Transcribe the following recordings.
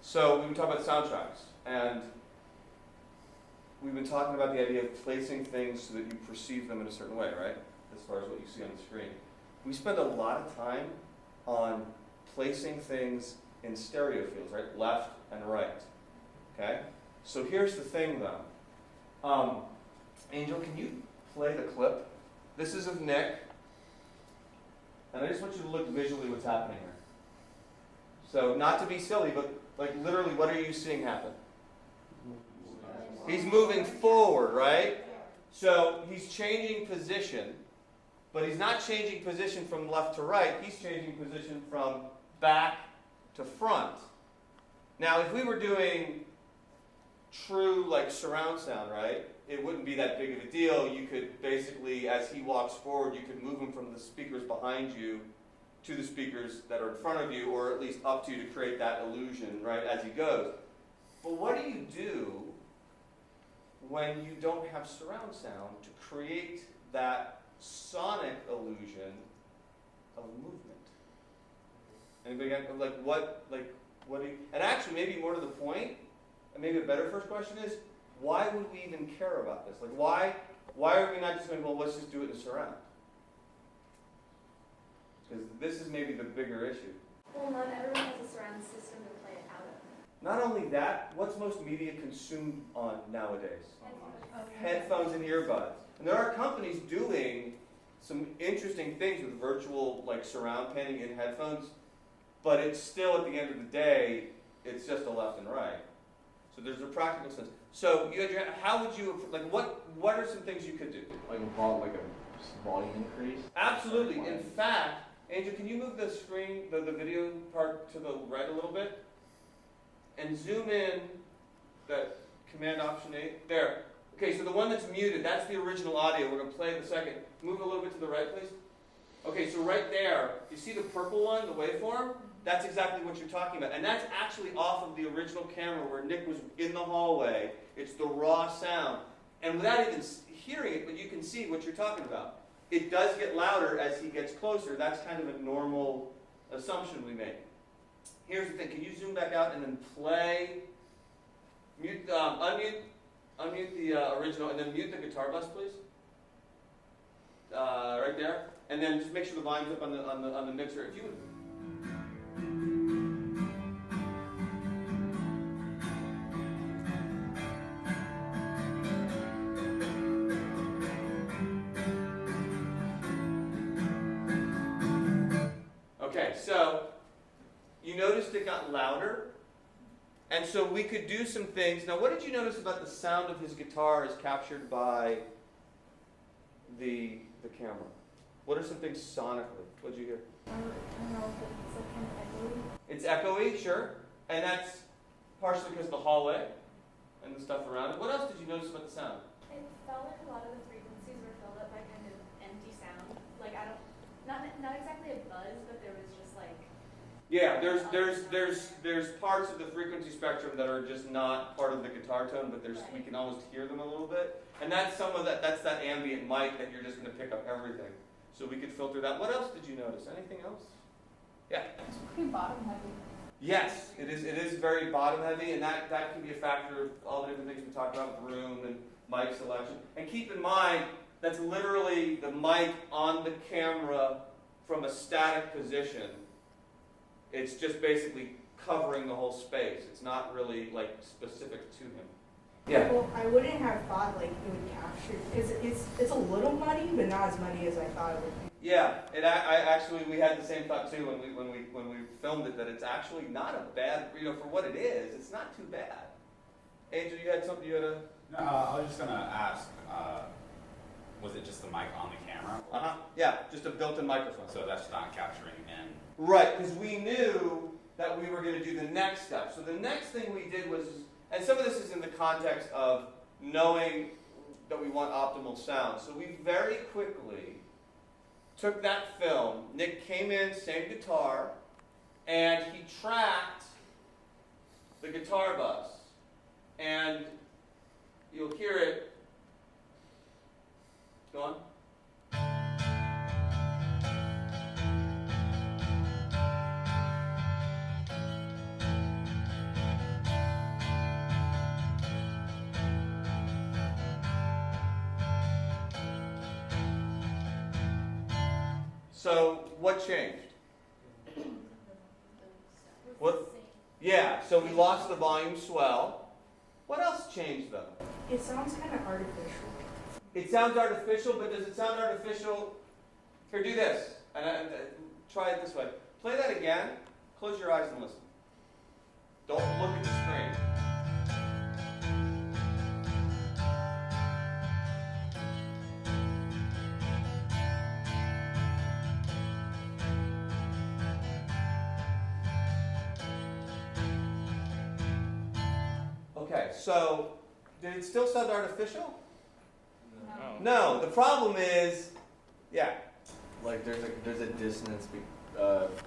So we've been talking about soundtracks, and we've been talking about the idea of placing things so that you perceive them in a certain way, right? As far as what you see on the screen. We spend a lot of time on placing things in stereo fields, right? Left and right. Okay? So here's the thing, though. Angel, can you play the clip? This is of Nick. And I just want you to look visually what's happening here. So not to be silly, but like literally, what are you seeing happen? He's moving forward, right? So he's changing position, but he's not changing position from left to right. He's changing position from back to front. Now, if we were doing true like surround sound, right, it wouldn't be that big of a deal. You could basically, as he walks forward, you could move him from the speakers behind you to the speakers that are in front of you, or at least up to you to create that illusion, right, as he goes. But what do you do when you don't have surround sound to create that sonic illusion of movement? Anybody got, what do you, and actually maybe more to the point, and maybe a better first question is, why would we even care about this? Like why are we not just going, well, let's just do it in surround? Because this is maybe the bigger issue. Well, not everyone has a surround system to play it out of. Not only that, what's most media consumed on nowadays? Headphones and earbuds. And there are companies doing some interesting things with virtual like surround panning in headphones, but it's still at the end of the day, it's just a left and right. So there's a practical sense. So you had how would you like what are some things you could do? Like a volume increase? Absolutely. In fact, Angel, can you move the screen, the video part to the right a little bit? And zoom in that Command Option 8. There. Okay, so the one that's muted, that's the original audio. We're going to play it in a second. Move a little bit to the right, please. Okay, so right there, you see the purple one, the waveform? That's exactly what you're talking about. And that's actually off of the original camera where Nick was in the hallway. It's the raw sound. And without even hearing it, but you can see what you're talking about. It does get louder as he gets closer. That's kind of a normal assumption we make. Here's the thing. Can you zoom back out and then play, unmute the original, and then mute the guitar bus, please? Right there. And then just make sure the volume's up on the mixer. If you would. Okay, so you noticed it got louder, and so we could do some things. Now, what did you notice about the sound of his guitar as captured by the camera? What are some things sonically? What did you hear? I don't know, but it's like kind of echoey. It's echoey, sure, and that's partially because of the hallway and the stuff around it. What else did you notice about the sound? It felt like a lot of the frequencies were filled up by kind of empty sound. Like not exactly a buzz, but there was just like. Yeah, there's parts of the frequency spectrum that are just not part of the guitar tone, but we can almost hear them a little bit. And that's some of that. That's that ambient mic that you're just going to pick up everything. So we could filter that. What else did you notice? Anything else? Yeah. It's pretty bottom heavy. Yes, it is. It is very bottom heavy, and that can be a factor of all the different things we talked about with room and mic selection. And keep in mind that's literally the mic on the camera from a static position. It's just basically covering the whole space. It's not really like specific to him. Yeah. Well, I wouldn't have thought like it would capture because it's a little muddy, but not as muddy as I thought it would be. Yeah, we had the same thought too when we filmed it, that it's actually not a bad, for what it is, it's not too bad. Angel, you had something you had to. No, I was just gonna ask. Was it just the mic on the camera? Yeah, just a built-in microphone. So that's not capturing in. Right, because we knew that we were going to do the next step. So the next thing we did was, and some of this is in the context of knowing that we want optimal sound. So we very quickly took that film. Nick came in, same guitar, and he tracked the guitar bus. And you'll hear it. Go on. So what changed? What? Yeah, so we lost the volume swell. What else changed though? It sounds kind of artificial. It sounds artificial, but does it sound artificial? Here, do this. And try it this way. Play that again. Close your eyes and listen. Don't look at the screen. Okay, so did it still sound artificial? No, the problem is, yeah. Like there's a dissonance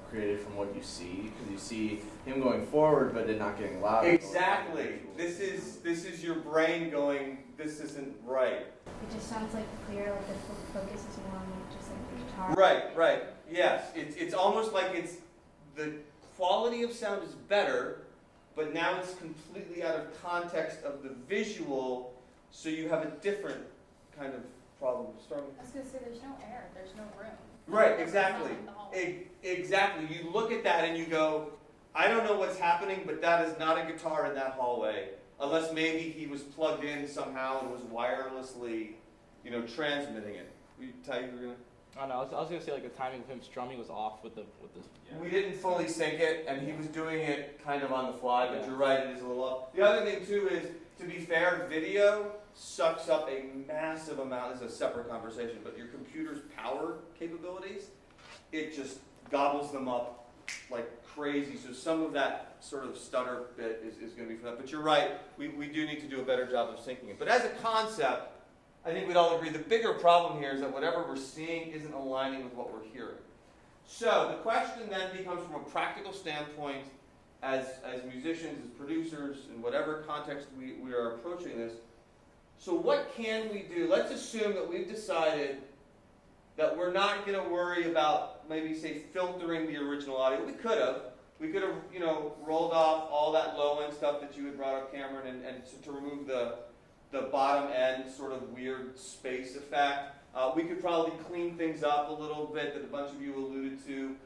created from what you see, because you see him going forward, but it not getting louder. Exactly. This is your brain going, this isn't right. It just sounds like clear, like the focus is more on like just like the guitar. Right. Yes. It's almost like it's the quality of sound is better, but now it's completely out of context of the visual, so you have a different kind of problem. Stormy? I was gonna say, there's no air, there's no room. Right, exactly. In the hall. Exactly. You look at that and you go, I don't know what's happening, but that is not a guitar in that hallway. Unless maybe he was plugged in somehow and was wirelessly, transmitting it. Ty, you were gonna? Oh no, I was gonna say like the timing of him strumming was off with the. Yeah. We didn't fully sync it, and he was doing it kind of on the fly, but Yeah. you're right, it is a little off. The other thing too is, to be fair, video sucks up a massive amount, this is a separate conversation, but your computer's power capabilities, it just gobbles them up like crazy. So some of that sort of stutter bit is going to be for that. But you're right, we do need to do a better job of syncing it. But as a concept, I think we'd all agree the bigger problem here is that whatever we're seeing isn't aligning with what we're hearing. So the question then becomes, from a practical standpoint, as musicians, as producers, in whatever context we are approaching this, so what can we do? Let's assume that we've decided that we're not going to worry about maybe, say, filtering the original audio. We could have. We could have, rolled off all that low-end stuff that you had brought up, Cameron, and to remove the bottom end sort of weird space effect. We could probably clean things up a little bit that a bunch of you alluded to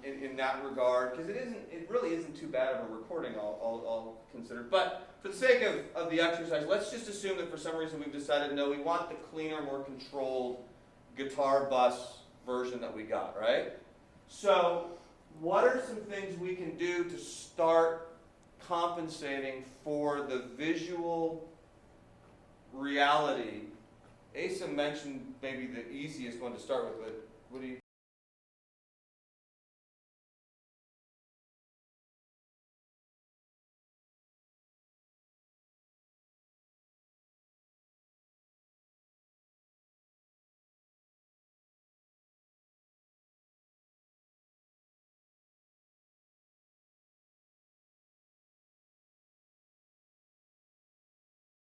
in that regard, because it really isn't too bad of a recording, all considered. But for the sake of the exercise, let's just assume that for some reason we've decided, no, we want the cleaner, more controlled guitar bus version that we got, right? So what are some things we can do to start compensating for the visual reality? Asa mentioned maybe the easiest one to start with, but what do you...